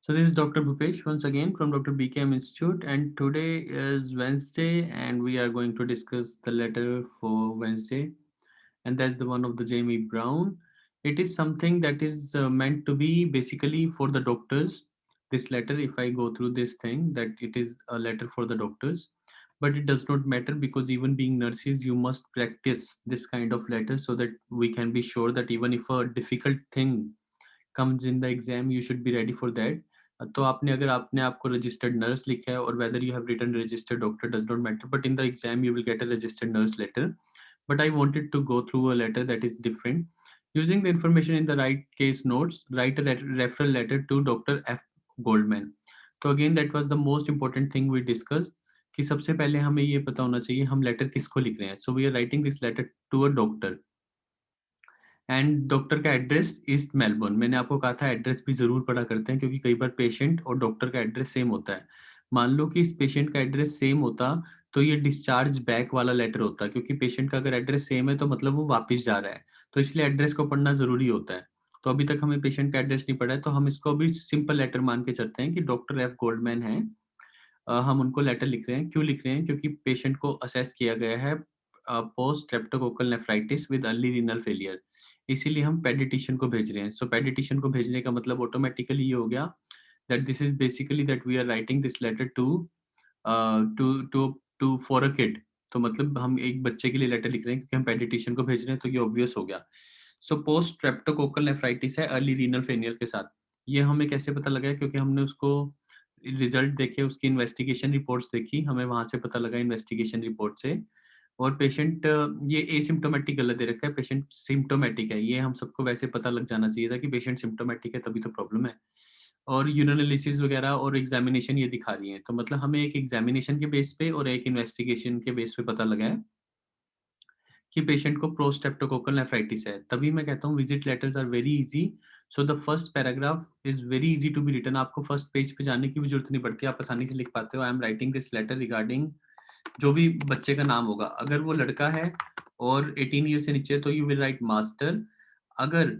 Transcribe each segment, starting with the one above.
So this is Dr. Bhupesh once again from Dr. BKM Institute, and today is Wednesday, and we are going to discuss the letter for Wednesday, and that's the one of the Jamie Brown. It is something that is meant to be basically for the doctors. This letter, if I go through this thing, that it is a letter for the doctors, but it does not matter because even being nurses, you must practice this kind of letter so that we can be sure that even if a difficult thing comes in the exam, you should be ready for that. तो आपने अगर आपने आपको registered nurse लिखा है और whether you have written registered doctor does not matter, but in the exam you will get a registered nurse letter. But I wanted to go through a letter that is different. Using the information in the right case notes, write a referral letter to Dr. F. Goldman. तो again that was the most important thing we discussed कि सबसे पहले हमें ये पता होना चाहिए हम लेटर किसको लिख रहे हैं. So we are writing this letter to a doctor and doctor का एड्रेस ईस्ट मेलबोर्न. मैंने आपको कहा था एड्रेस भी ज़रूर पढ़ा करते हैं क्योंकि कई बार पेशेंट और डॉक्टर का एड्रेस सेम होता है. मान लो कि इस पेशेंट का एड्रेस सेम होता तो ये डिस्चार्ज बैक वाला लेटर होता क्योंकि पेशेंट का अगर एड्रेस सेम है तो मतलब वो वापस जा रहा है, तो इसलिए एड्रेस को पढ़ना ज़रूरी होता है. तो अभी तक हमें पेशेंट का एड्रेस नहीं पढ़ा है तो हम इसको अभी सिंपल लेटर मान के चलते हैं कि डॉक्टर एफ गोल्डमैन है. हम उनको लेटर लिख रहे हैं. क्यों लिख रहे हैं? क्योंकि पेशेंट को असेस किया गया है post streptococcal nephritis with early renal failure. इसीलिए हम पेडिटिशियन को भेज रहे हैं. सो पेडिटिशियन को भेजने का मतलब ऑटोमेटिकली ये हो गया that this is basically that we are writing this letter to to to to for a kid. तो मतलब हम एक बच्चे के लिए लेटर लिख रहे हैं क्योंकि हम पेडिटिशियन को भेज रहे हैं, तो ये ऑब्वियस हो गया. सो पोस्ट स्ट्रेप्टोकोकल नेफ्राइटिस है अर्ली रीनल फेलियर के साथ. ये हमें कैसे पता लगा है? क्योंकि हमने उसको रिजल्ट देखे, उसकी इन्वेस्टिगेशन रिपोर्ट्स देखी, हमें वहाँ से पता लगा इन्वेस्टिगेशन रिपोर्ट से. और पेशेंट ये एसिम्प्टोमेटिक गलत दे रखा है, पेशेंट सिम्प्टोमेटिक है. ये हम सबको वैसे पता लग जाना चाहिए था कि पेशेंट सिम्प्टोमेटिक है तभी तो प्रॉब्लम है. और यूरिनालिसिस वगैरह और एग्जामिनेशन ये दिखा रही है, तो मतलब हमें एक एग्जामिनेशन के बेस पे और एक इन्वेस्टिगेशन के बेस पे पता लगा है कि पेशेंट को प्रोस्ट्रेप्टोकोकल नेफ्राइटिस है. तभी मैं कहता हूँ visit letters are very easy. So the first paragraph is very easy to be written. आपको फर्स्ट पेज पे जाने की भी जरूरत नहीं पड़ती, आप आसानी से लिख पाते हो. I am writing this letter regarding जो भी बच्चे का नाम होगा. अगर वो लड़का है और 18 ईयर से नीचे है तो यू विल राइट मास्टर. अगर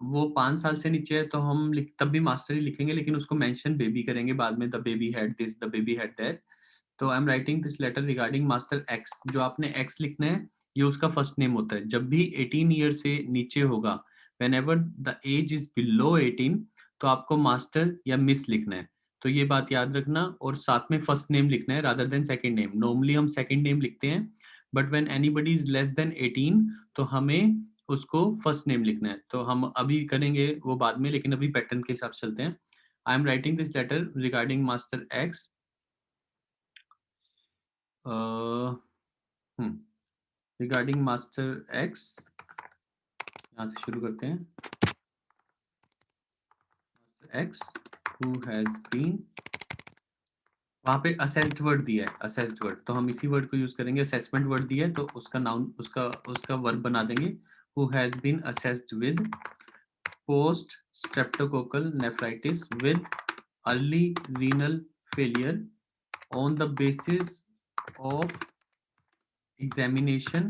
वो 5 साल से नीचे है तो हम तब भी मास्टर ही लिखेंगे, लेकिन उसको मेंशन बेबी करेंगे बाद में. The baby had this, the baby had that. तो I am writing this letter regarding master X. जो आपने एक्स लिखना है ये उसका फर्स्ट नेम होता है. जब भी 18 ईयर से नीचे होगा, whenever the age is below 18, तो आपको मास्टर या मिस लिखना है. तो ये बात याद रखना और साथ में फर्स्ट नेम लिखना है rather than second name. Normally हम सेकंड नेम लिखते हैं, but when anybody is less than 18 तो हमें उसको फर्स्ट नेम लिखना है. तो हम अभी करेंगे वो बाद में, लेकिन अभी पैटर्न के हिसाब से चलते हैं. I am writing this letter regarding master X. Regarding master X, यहाँ से शुरू करते हैं. एक्स हु हैज बीन, वहाँ पे असेस्ड वर्ड दिया है, असेस्ड वर्ड, तो हम इसी वर्ड को यूज करेंगे. असेसमेंट वर्ड दिया है तो उसका नाउन, उसका उसका वर्ब बना देंगे. Who has been assessed with post streptococcal nephritis with early renal failure on the basis of examination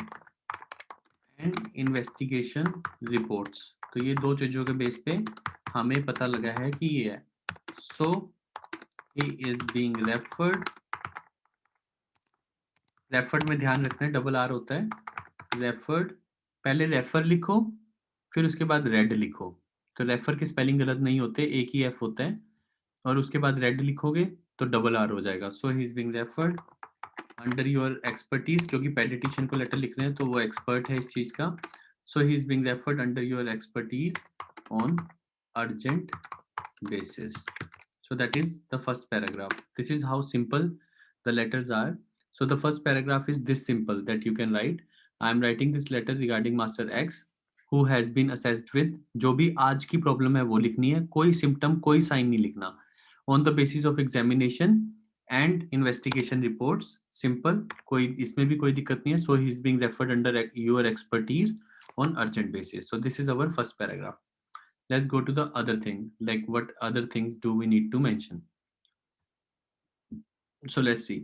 and investigation reports. तो ये दो चीजों के बेस पे हमें पता लगा है कि ये है. So he is being referred. Referred में ध्यान रखना है डबल आर होता है. रेफर्ड, पहले रेफर लिखो फिर उसके बाद रेड लिखो. तो रेफर के स्पेलिंग गलत नहीं होते, एक ही एफ होता है. और उसके बाद रेड लिखोगे तो डबल आर हो जाएगा. So he is being referred under your expertise, क्योंकि पेडिटिशियन को लेटर लिख रहे हैं तो वो एक्सपर्ट है इस चीज का. So he is being referred under your expertise on urgent basis. So that is the first paragraph. This is how simple the letters are. So the first paragraph is this simple that you can write. I am writing this letter regarding Master X who has been assessed with. जो भी आज की problem है वो लिखनी है, कोई symptom कोई साइन नहीं लिखना. On the basis of examination and investigation reports. Simple, कोई इसमें भी कोई दिक्कत नहीं है. So he is being referred under your expertise on urgent basis. So this is our first paragraph. Let's go to the other thing, like what other things do we need to mention. So let's see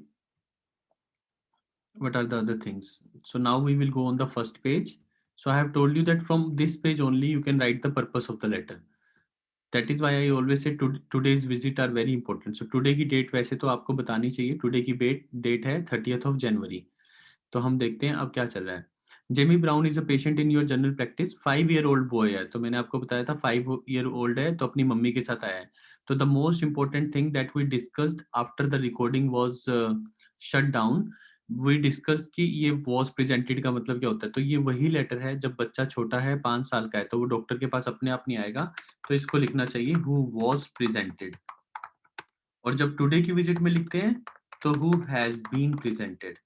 what are the other things. So now we will go on the first page. So I have told you that from this page only you can write the purpose of the letter. That is why I always say today's visit are very important. So today की date वैसे तो आपको बतानी चाहिए. Today की date है 30th of January. तो हम देखते हैं अब क्या चल रहा है. Jamie brown is a patient in your general practice. 5 year old boy है. तो मैंने आपको बताया था 5 year old है, तो अपनी मम्मी के साथ आया है. तो the most important thing that we discussed after the recording was shut down. We discuss कि ये वॉज प्रेजेंटेड का मतलब क्या होता है. तो ये वही लेटर है जब बच्चा छोटा है, 5 साल का है, तो वो डॉक्टर के पास अपने आप नहीं आएगा. तो इसको लिखना चाहिए हु वॉज प्रेजेंटेड. और जब टुडे की विजिट में लिखते हैं तो हु हैज बीन प्रेजेंटेड.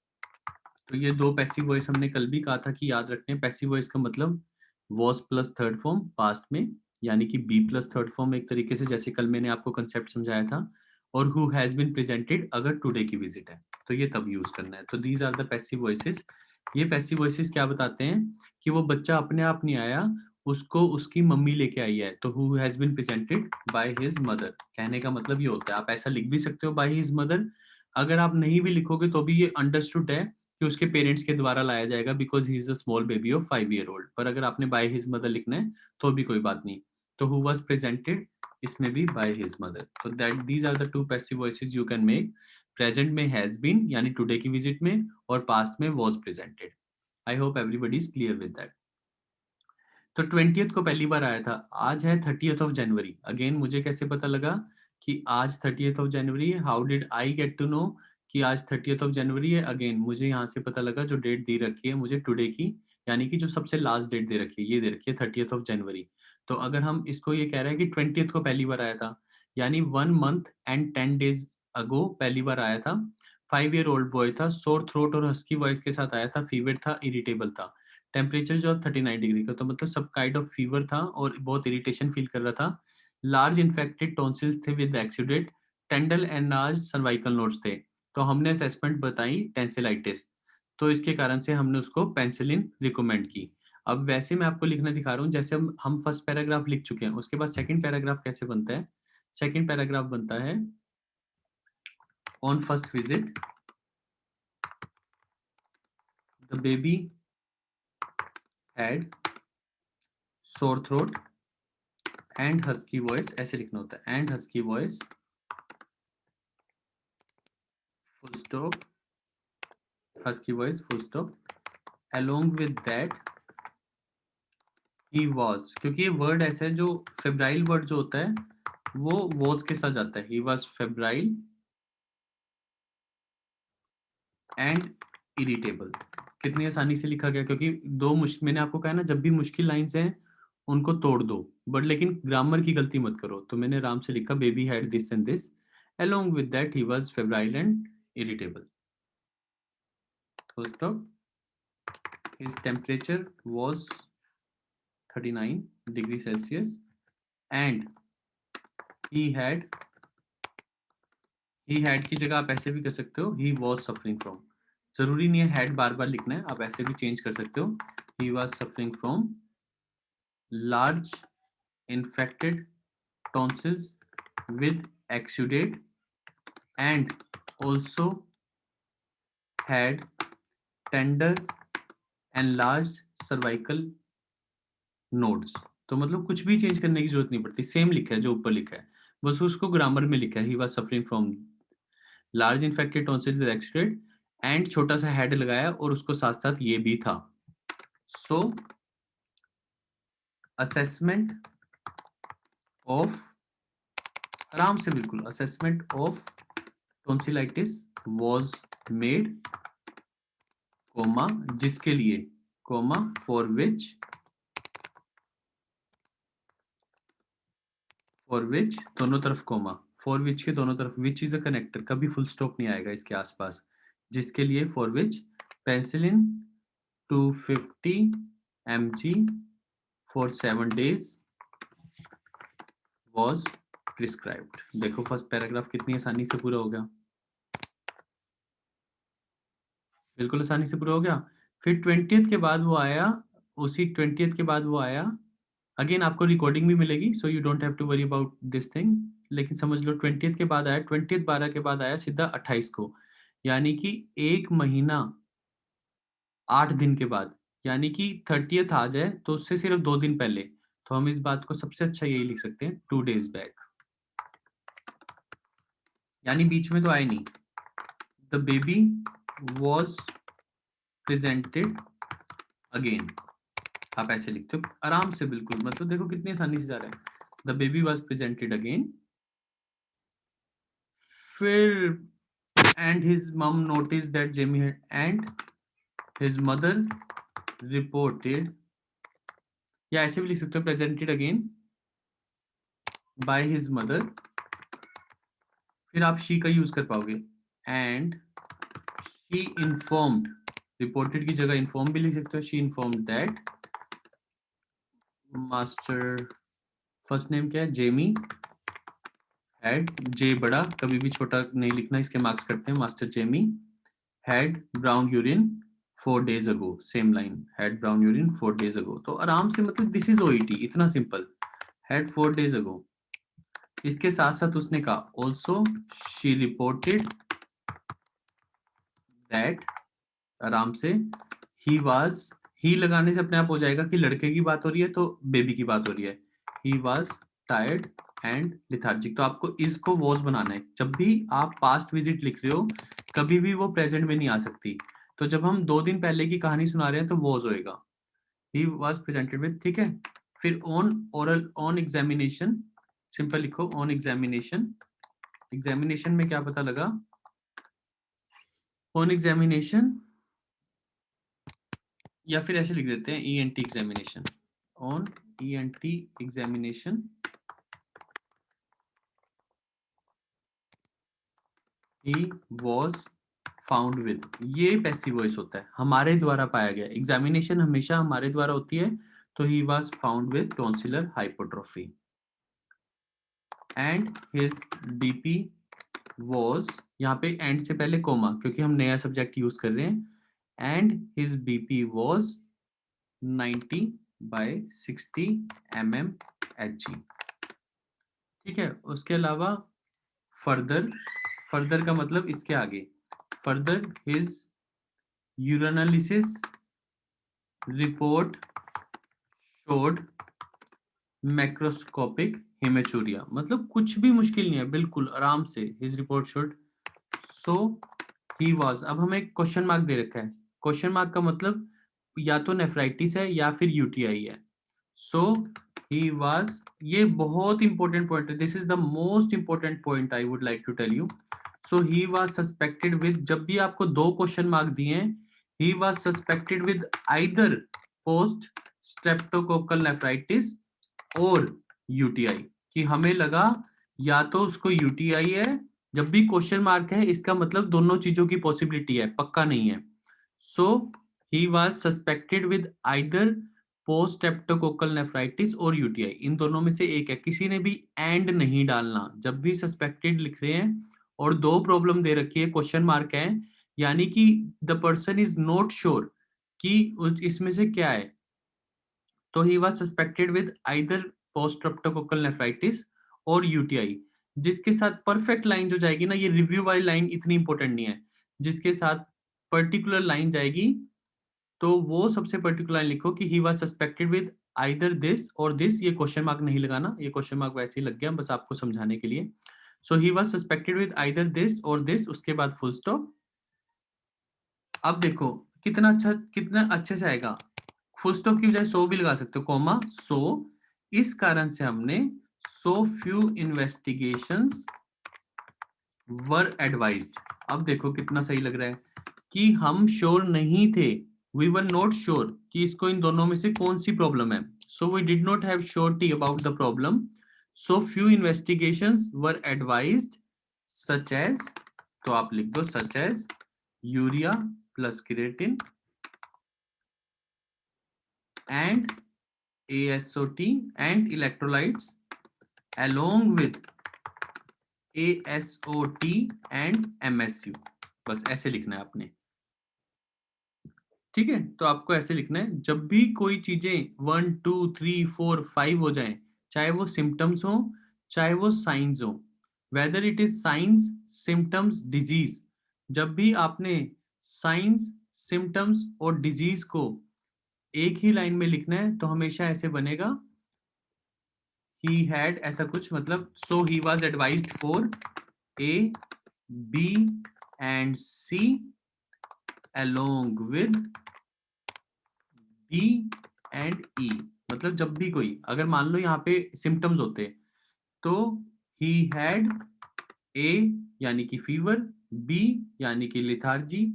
तो ये दो पैसिव वॉइस हमने कल भी कहा था कि याद रखने. पैसिव वॉइस का मतलब was plus third form past में, यानी कि बी प्लस थर्ड फॉर्म एक तरीके से, जैसे कल मैंने आपको कंसेप्ट समझाया था. और हु हैज बीन प्रेजेंटेड अगर टुडे की विजिट है तो ये तब यूज करना है. तो these are the passive voices. ये पैसिव वॉइसेस क्या बताते हैं कि वो बच्चा अपने आप नहीं आया, उसको उसकी मम्मी लेके आई है. तो who has been presented by his mother. कहने का मतलब ये होता है. आप ऐसा लिख भी सकते हो बाय हिज मदर. अगर आप नहीं भी लिखोगे तो भी ये अंडरस्टूड है कि उसके पेरेंट्स के द्वारा लाया जाएगा, because he is a small baby of 5 year old. पर अगर आपने बाय हिज मदर लिखना है तो भी कोई बात नहीं. तो हु वाज प्रेजेंटेड, इसमें भी बाय हिज मदर. तो that these are the two passive voices you can make. Present में हैज बीन यानी टुडे की विजिट में, और पास्ट में was presented. I hope everybody is clear with that. तो 20th को पहली बार आया था. आज है 30th of January. अगेन मुझे कैसे पता लगा कि आज 30th of January है. How did I get to know कि आज 30th of January है. अगेन मुझे यहाँ से पता लगा, जो डेट दी रखी है मुझे टुडे की, यानी कि जो सबसे लास्ट डेट दे रखी है ये दे रखी है 30th of January. तो अगर हम इसको ये कह रहे हैं कि 20th को पहली बार आया था, यानी 1 month and 10 days अगो पहली बार आया था. 5 year old बॉय था, सोर थ्रोट और हस्की वॉइस के साथ आया था, फीवर था, इरिटेबल था. टेम्परेचर जो 39 डिग्री का, तो मतलब सब काइंड ऑफ फीवर था और बहुत इरिटेशन फील कर रहा था. लार्ज इन्फेक्टेड टॉन्सिल्स थे with exudate. Tender and large cervical nodes थे. तो हमने असेसमेंट बताई टेंसिलाइटिस. तो इसके कारण से हमने उसको पेंसिलिन रिकमेंड की. अब वैसे मैं आपको लिखना दिखा रहा हूँ, जैसे हम फर्स्ट पैराग्राफ लिख चुके हैं, उसके बाद सेकंड पैराग्राफ कैसे बनता है. सेकंड पैराग्राफ बनता है on first visit the baby had sore throat and husky voice. ऐसे लिखना होता है, and husky voice full stop, husky voice full stop. Along with that he was, क्योंकि ये वर्ड ऐसा है जो फेब्राइल वर्ड जो होता है वो was के साथ जाता है. he was febrile and irritable. कितनी आसानी से लिखा गया, क्योंकि दो मुश्किल, मैंने आपको कहा ना जब भी मुश्किल लाइंस हैं उनको तोड़ दो, बट लेकिन ग्रामर की गलती मत करो. तो मैंने आराम से लिखा baby had this and this. along with that he was febrile and irritable. full stop. His temperature was 39 degrees Celsius and he had की जगह आप ऐसे भी कर सकते हो he was suffering from. जरूरी नहीं है had बार बार लिखना है, आप ऐसे भी चेंज कर सकते हो. he was suffering from large infected tonsils with exudate and also had tender and large cervical nodes. तो मतलब कुछ भी चेंज करने की जरूरत नहीं पड़ती, सेम लिखा है जो ऊपर लिखा है, बस उसको ग्रामर में लिखा है. He was suffering from large infected tonsil with exudate and छोटा सा हेड लगाया और उसको साथ साथ ये भी था. सो असेसमेंट ऑफ, आराम से बिल्कुल, assessment of tonsillitis was made comma, जिसके लिए, कोमा फॉर विच दोनों तरफ कोमा, फॉर विच के दोनों तरफ, विच इज अ कनेक्टर, कभी फुल स्टॉप नहीं आएगा इसके आसपास. जिसके लिए, for which penicillin 250 mg for 7 days was prescribed. देखो फर्स्ट पैराग्राफ कितनी आसानी से पूरा हो गया, बिल्कुल आसानी से पूरा हो गया. फिर 20th के बाद वो आया, उसी 20th के बाद वो आया. अगेन आपको रिकॉर्डिंग भी मिलेगी, so you don't have to worry about this thing. लेकिन समझ लो 20th के बाद आया, 20th 12 के बाद आया सीधा 28 को, यानी कि 1 महीना 8 दिन के बाद. यानी कि 30th आ जाए तो उससे सिर्फ 2 दिन पहले. तो हम इस बात को सबसे अच्छा यही लिख सकते हैं 2 days बैक, यानी बीच में तो आए नहीं। The baby was presented again, आप ऐसे लिखते हो आराम से, बिल्कुल, मतलब देखो कितनी आसानी से जा रहा है। The baby was presented again, फिर एंड हिज मम notice that Jamie had, and his mother reported, या ऐसे भी लिख सकते हो presented again bye his mother, फिर आप शी का यूज कर पाओगे, एंड शी इन्फॉर्म्ड, रिपोर्टेड की जगह इन्फॉर्म भी लिख सकते हो, she informed that master, first name क्या है, जेमी, हैड, जे बड़ा, कभी भी छोटा नहीं लिखना, इसके मार्क्स करते हैं, master Jamie had brown urine 4 days ago, same line, had brown urine 4 days ago, तो आराम से, मतलब दिस इज ओईटी, इतना सिंपल, हैड 4 days ago। इसके साथ साथ उसने कहा ऑल्सो शी रिपोर्टेड दैट, आराम से, ही वाज, ही लगाने से अपने आप हो जाएगा कि लड़के की बात हो रही है तो बेबी की बात हो रही है, he was tired and lethargic, तो आपको इसको वॉज बनाना है। जब भी आप पास्ट विजिट लिख रहे हो, कभी भी वो प्रेजेंट में नहीं आ सकती, तो जब हम 2 दिन पहले की कहानी सुना रहे हैं तो वॉज होएगा, ही वाज प्रेजेंटेड विद, ठीक है। फिर on oral, on examination, simple लिखो ऑन एग्जामिनेशन, एग्जामिनेशन में क्या पता लगा, ऑन एग्जामिनेशन, या फिर ऐसे लिख देते हैं ENT examination, on ENT examination he was found with, ये पैसिव वॉइस होता है, हमारे द्वारा पाया गया, एग्जामिनेशन हमेशा हमारे द्वारा होती है, तो he was found with tonsillar hypertrophy, and his BP was, यहाँ पे एंड से पहले कोमा, क्योंकि हम नया सब्जेक्ट यूज कर रहे हैं, and his BP was 90/60 mmHg, ठीक है। उसके अलावा फर्दर, फर्दर का मतलब इसके आगे, further his यूरिनालिसिस report showed macroscopic haematuria, मतलब कुछ भी मुश्किल नहीं है, बिल्कुल आराम से, his report showed, so he was, अब हमें क्वेश्चन मार्क दे रखा है, क्वेश्चन मार्क का मतलब या तो नेफ्राइटिस है या फिर यूटीआई है, सो ही वाज, ये बहुत इंपॉर्टेंट पॉइंट है, this is the most important point I would like to tell you. So he was suspected with, जब भी आपको 2 क्वेश्चन मार्क दिए हैं, he was suspected with either post streptococcal nephritis और UTI, कि हमें लगा या तो उसको यूटीआई है, जब भी क्वेश्चन मार्क है इसका मतलब दोनों चीजों की पॉसिबिलिटी है, पक्का नहीं है। So he was suspected with either post streptococcal nephritis और यूटीआई, इन दोनों में से एक है, किसी ने भी एंड नहीं डालना, जब भी सस्पेक्टेड लिख रहे हैं और 2 प्रॉब्लम दे रखी है, क्वेश्चन मार्क है, यानी कि the person is not sure कि इसमें से क्या है, तो ही was suspected with either post streptococcal nephritis और यूटीआई, जिसके साथ परफेक्ट लाइन जो जाएगी ना, ये रिव्यू वाली लाइन इतनी इंपॉर्टेंट नहीं है, जिसके साथ पर्टिकुलर लाइन जाएगी, तो वो सबसे पर्टिकुलर लाइन लिखो कि ही was suspected with either this और दिस, ये क्वेश्चन मार्क नहीं लगाना, ये क्वेश्चन मार्क वैसे ही लग गया बस आपको समझाने के लिए। So he was suspected with either this और दिस, उसके बाद फुल स्टॉप। अब देखो कितना अच्छा, कितना अच्छे से आएगा, फुल स्टॉप की बजाय सो भी लगा सकते हो, कोमा, सो इस कारण से हमने, सो फ्यू इन्वेस्टिगेशंस वर एडवाइज्ड, अब देखो कितना सही लग रहा है कि हम श्योर नहीं थे, वी वर नॉट श्योर कि इसको इन दोनों में से कौन सी प्रॉब्लम है, so we did not have surety about the problem, so few investigations were advised such as, तो आप लिख दो such as urea plus creatinine and ASOT and electrolytes along with ASOT and MSU, बस ऐसे लिखना है आपने, ठीक है। तो आपको ऐसे लिखना है, जब भी कोई चीजें 1 2 3 4 5 हो जाएं, चाहे वो सिम्टम्स हो चाहे वो साइंस हो, whether it is signs symptoms disease, जब भी आपने साइंस सिम्टम्स और डिजीज को एक ही लाइन में लिखना है, तो हमेशा ऐसे बनेगा, he had ऐसा कुछ मतलब so he was advised for A, B and C along with D and E। मतलब जब भी कोई अगर मान लो यहाँ पे सिम्टम्स होते तो he had A यानी कि फीवर, B यानी कि लिथार्जी,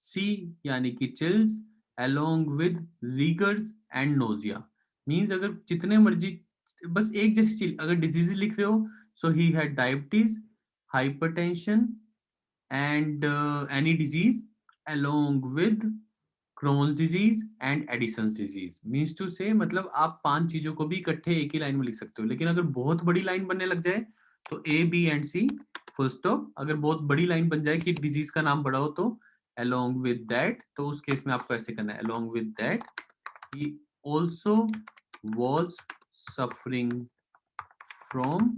C यानी कि chills along with rigors and nausea। Means अगर जितने मर्जी बस एक जैसी चीज अगर डिजीज लिख रहे हो so he had diabetes, hypertension and any disease along with Crohn's disease and Addison's disease। Means to say मतलब आप 5 चीजों को भी इकट्ठे एक ही लाइन में लिख सकते हो, लेकिन अगर बहुत बड़ी लाइन बनने लग जाए तो A B and C full stop. अगर बहुत बड़ी लाइन बन जाए कि डिजीज का नाम बड़ा हो तो along with that, तो उस केस में आपको ऐसे करना है along with that he also was suffering from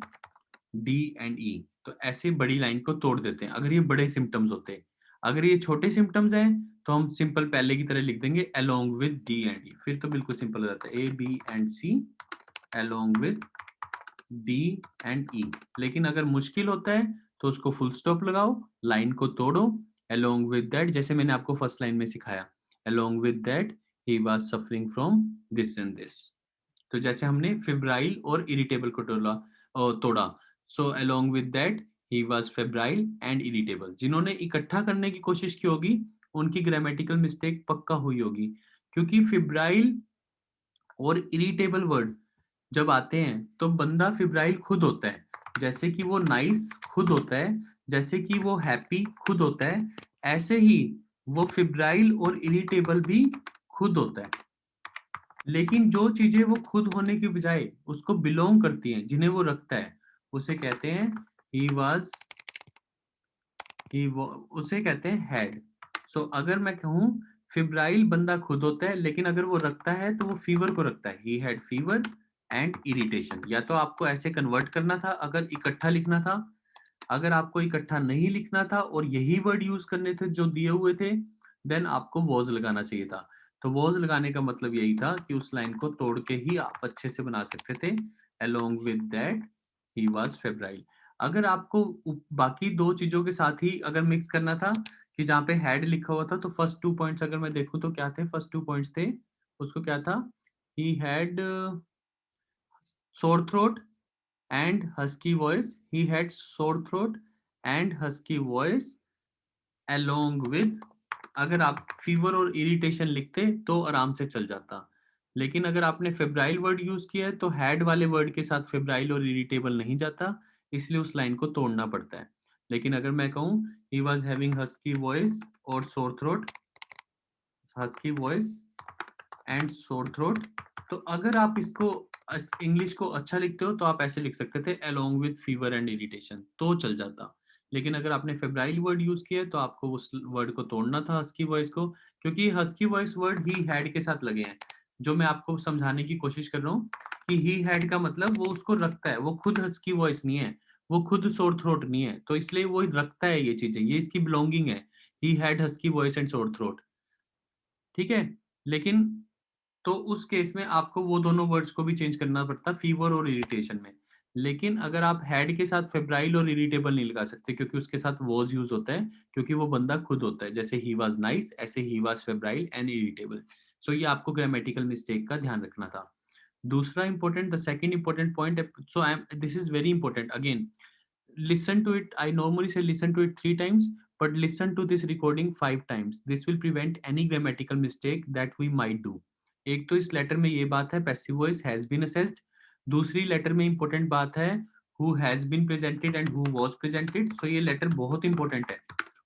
D and E। तो ऐसे बड़ी लाइन को तोड़ देते हैं अगर ये बड़े सिम्टम्स होते हैं। अगर ये छोटे सिम्टम्स हैं तो हम सिंपल पहले की तरह लिख देंगे along with D and E, फिर तो बिल्कुल सिंपल हो जाता है A B and C along with D and E। लेकिन अगर मुश्किल होता है तो उसको फुल स्टॉप लगाओ, लाइन को तोड़ो along with that, जैसे मैंने आपको फर्स्ट लाइन में सिखाया along with that he was suffering from this and this। तो जैसे हमने फिब्राइल और इरिटेबल को तोड़ा सो along with that he was febrile and irritable। जिन्होंने इकट्ठा करने की कोशिश की होगी उनकी ग्रामेटिकल मिस्टेक पक्का हुई होगी, क्योंकि फिब्राइल और इरिटेबल वर्ड जब आते हैं तो बंदा फिब्राइल खुद होता है, जैसे कि वो नाइस खुद होता है, जैसे कि वो हैप्पी खुद होता है, ऐसे ही वो फिब्राइल और इरिटेबल भी खुद होता है। लेकिन जो चीजें वो खुद होने की बजाय उसको बिलोंग करती हैं, जिन्हें वो रखता है, उसे कहते हैं he was उसे कहते हैं हैड। सो अगर मैं कहूं फिब्राइल बंदा खुद होता है, लेकिन अगर वो रखता है तो वो फीवर को रखता है, he had fever and irritation. या तो आपको ऐसे कन्वर्ट करना था अगर इकट्ठा लिखना था, अगर आपको इकट्ठा नहीं लिखना था और यही वर्ड यूज करने थे जो दिए हुए थे, देन आपको वॉज लगाना चाहिए था। तो वॉज लगाने का मतलब यही था कि उस लाइन को तोड़ के ही आप अच्छे से बना सकते थे along with that he was febrile। अगर आपको बाकी दो चीजों के साथ ही अगर मिक्स करना था कि जहाँ पे हैड लिखा हुआ था, तो फर्स्ट 2 पॉइंट्स अगर मैं देखूं तो क्या थे, फर्स्ट 2 पॉइंट्स थे उसको क्या था, he had sore throat and husky voice, he had sore throat and husky voice along with। अगर आप फीवर और इरिटेशन लिखते तो आराम से चल जाता, लेकिन अगर आपने फेब्राइल वर्ड यूज किया है तो हैड वाले वर्ड के साथ फेब्राइल और इरिटेबल नहीं जाता, इसलिए उस लाइन को तोड़ना पड़ता है। लेकिन अगर मैं कहूँ he was having husky voice और sore throat, husky voice and sore throat, तो अगर आप इसको इंग्लिश को अच्छा लिखते हो तो आप ऐसे लिख सकते थे along with fever and irritation, तो चल जाता। लेकिन अगर आपने फेब्राइल वर्ड यूज किया है तो आपको उस वर्ड को तोड़ना था, हस्की वॉइस को, क्योंकि husky voice word he had के साथ लगे हैं। जो मैं आपको समझाने की कोशिश कर रहा हूँ कि ही हैड का मतलब वो उसको रखता है, वो खुद हस्की वॉइस नहीं है, वो खुद सोर थ्रोट नहीं है, तो इसलिए वो रखता है ये चीजें, ये इसकी बिलोंगिंग है। He had husky voice and sore throat, ठीक है। लेकिन तो उस केस में आपको वो दोनों वर्ड्स को भी चेंज करना पड़ता फीवर और इरिटेशन में। लेकिन अगर आप हैड के साथ फेब्राइल और इरिटेबल नहीं लगा सकते, क्योंकि उसके साथ वॉज यूज होता है, क्योंकि वो बंदा खुद होता है, जैसे ही वाज नाइस ऐसे he was febrile and irritable. So ये आपको ग्रामेटिकल मिस्टेक का ध्यान रखना था। दूसरा important, the second important point, so I am this is very important again, listen to it. I normally say listen to it 3 times, but listen to this recording 5 times. This will prevent any grammatical mistake that we might do। एक तो इस letter में ये बात है passive voice has been assessed, दूसरी letter में important बात है who has been presented and who was presented. So ये लेटर बहुत इंपॉर्टेंट है,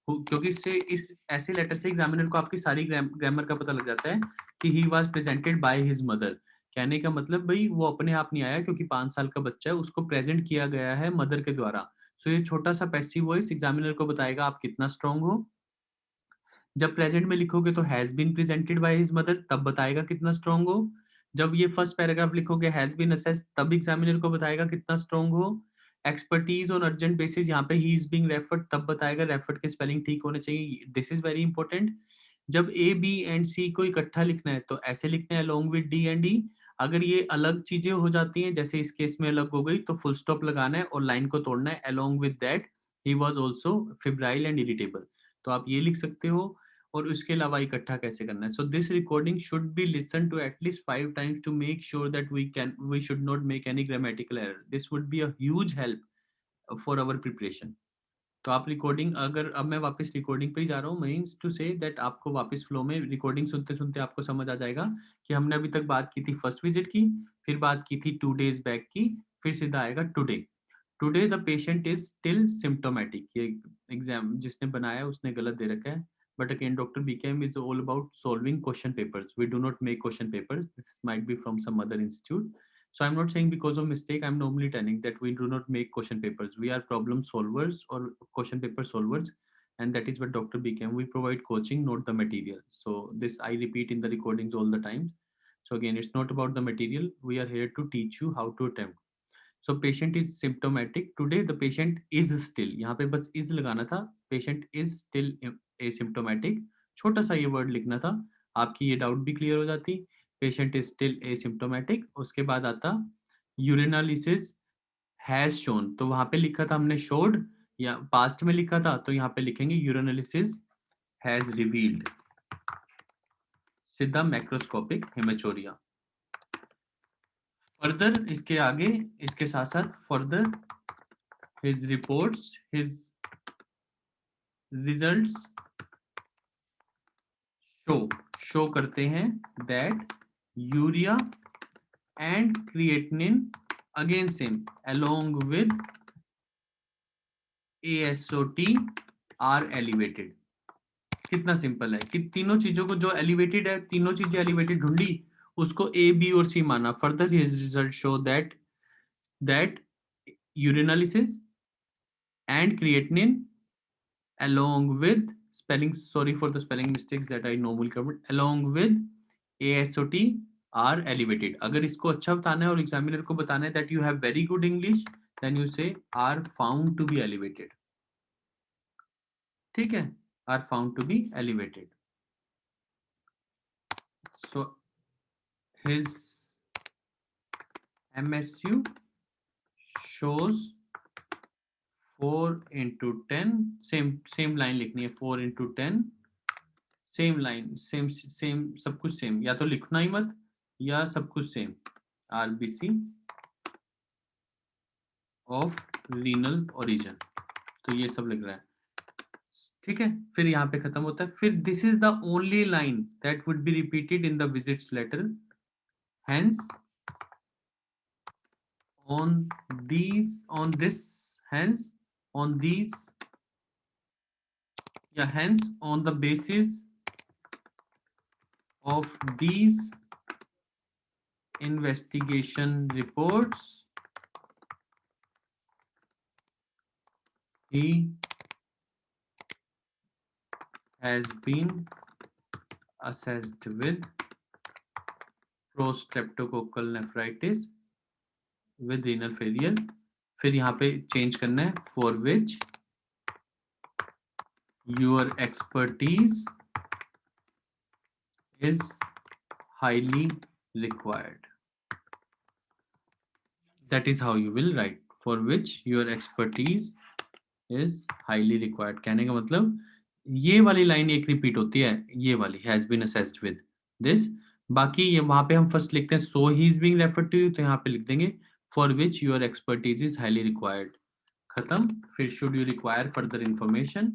क्योंकि इससे इस ऐसे लेटर से एग्जामिनर को आपकी सारी ग्रामर का पता लग जाता है कि he was presented by his mother. कहने का मतलब भाई वो अपने आप नहीं आया, क्योंकि 5 साल का बच्चा है, उसको प्रेजेंट किया गया है मदर के द्वारा। सो ये छोटा सा पैसिव वॉइस एग्जामिनर को बताएगा आप कितना स्ट्रांग हो। जब प्रेजेंट में लिखोगे तो has been presented by his mother, तब बताएगा कितना स्ट्रांग हो। जब ये फर्स्ट पैराग्राफ लिखोगे हैज बीन असेस्ड, तब एग्जामिनर को बताएगा कितना स्ट्रांग हो। एक्सपर्टीज ऑन अर्जेंट बेसिस, यहाँ पे ही इज बीइंग रेफर्ड, तब बताएगा रेफर्ड के स्पेलिंग ठीक होने चाहिए, दिस इज वेरी इंपॉर्टेंट। जब ए बी एंड सी को इकट्ठा लिखना है तो ऐसे लिखना है along with डी एंड ई। अगर ये अलग चीजें हो जाती हैं, जैसे इस केस में अलग हो गई, तो फुल स्टॉप लगाना है और लाइन को तोड़ना है, along with that he was also febrile and irritable। तो आप ये लिख सकते हो। और उसके अलावा इकट्ठा कैसे करना है। So this recording should be listen to at least 5 times to make sure that we should not make any grammatical error. This would be a huge help for our preparation. तो आप रिकॉर्डिंग, अगर अब मैं वापस रिकॉर्डिंग पे ही जा रहा हूँ, मीन्स टू से दैट आपको वापस फ्लो में रिकॉर्डिंग सुनते सुनते आपको समझ आ जाएगा कि हमने अभी तक बात की थी फर्स्ट विजिट की, फिर बात की थी 2 days बैक की, फिर सीधा आएगा today. Today the patient is still symptomatic. ये एग्जाम जिसने बनाया उसने गलत दे रखा है। But again doctor BKM is all about solving question papers. We do not make question papers, this might be from some other institute. So I'm not saying because of mistake, I'm normally telling that we do not make question papers. We are problem solvers or question paper solvers. And that is what Dr. became. We provide coaching, not the material. So this I repeat in the recordings all the time. So again, it's not about the material. We are here to teach you how to attempt. So patient is symptomatic. Today the patient is still, यहाँ पे बस is लगाना था। Patient is still asymptomatic। छोटा सा ये word लिखना था, आपकी ये doubt भी clear हो जाती। Patient is still asymptomatic। उसके बाद आता urinalysis has shown। तो वहाँ पे लिखा था हमने showed, या past में लिखा था, तो यहाँ पे लिखेंगे urinalysis has revealed सीधा macroscopic hematuria। फर्दर इसके आगे, इसके साथ साथ further his reports, his results show करते हैं that urea and creatinine again same along with ASOT are elevated। कितना सिंपल है कि तीनों चीजों को, जो एलिवेटेड है, तीनों चीजें एलिवेटेड ढूंढी, उसको ए बी और सी माना। Further his results show that urinalysis and creatinine along with spelling, sorry for the spelling mistakes that I normally covered, along with ASOT are elevated। अगर इसको अच्छा बताना है और एग्जामिनर को बताना है that you have very good English, then you say are found to be elevated। ठीक है, are found to be elevated। So his MSU shows 4 into 10, same line लिखनी है, 4 into 10, सेम लाइन, सेम सब कुछ same, या तो लिखना ही मत या सब कुछ same. RBC of renal origin, तो ये सब लिख रहा है। ठीक है, फिर यहाँ पे खत्म होता है। फिर this is the only line that would be repeated in the visits letter. Hence on these on this hence on these yeah hence on the basis of these investigation reports he has been assessed with pro-streptococcal nephritis with renal failure। फिर यहाँ पे change करना है for which your expertise is highly required। That is how you will write, for which your expertise is highly required। कहने का मतलब ये वाली लाइन एक रिपीट होती है, ये वाली has been assessed with this। बाकी ये वहां पे हम फर्स्ट लिखते हैं so he is being referred to you, तो यहाँ पे लिख देंगे for which your expertise is highly required। खत्म। फिर should you require further information,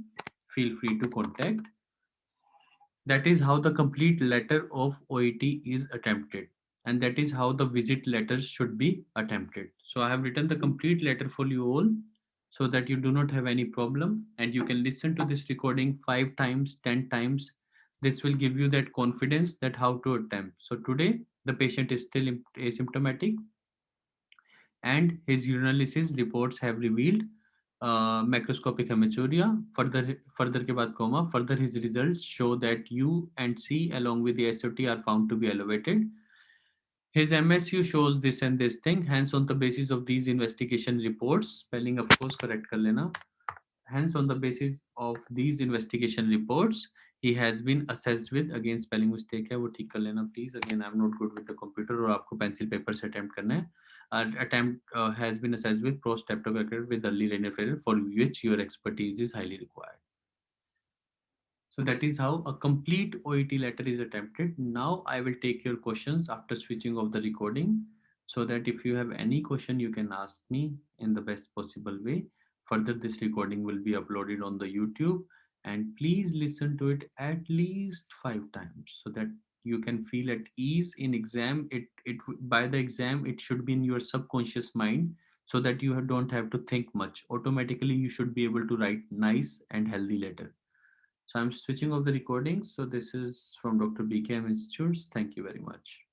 feel free to contact। That is how the complete letter of OET is attempted, and that is how the visit letters should be attempted। So I have written the complete letter for you all so that you do not have any problem, and you can listen to this recording 5 times, 10 times। This will give you that confidence that how to attempt। So today the patient is still asymptomatic and his urinalysis reports have revealed macroscopic hematuria। Further के बाद comma, further his results show that U and C along with the SOT are found to be elevated। His MSU shows this and this thing, hence on the basis of these investigation reports, spelling of course correct कर लेना, hence on the basis of these investigation reports he has been assessed with, again spelling mistake है वो ठीक कर लेना please, again I'm not good with the computer और आपको pencil paper से attempt करना है. Attempt has been assessed with prostreptococcal with early renal failure for which your expertise is highly required. So that is how a complete OET letter is attempted. Now I will take your questions after switching off the recording, so that if you have any question, you can ask me in the best possible way. Further, this recording will be uploaded on the YouTube, and please listen to it at least 5 times so that you can feel at ease in exam. By the exam, it should be in your subconscious mind so that you don't have to think much. Automatically, you should be able to write nice and healthy letter. So I'm switching off the recording. So this is from Dr. BKM Institutes. Thank you very much.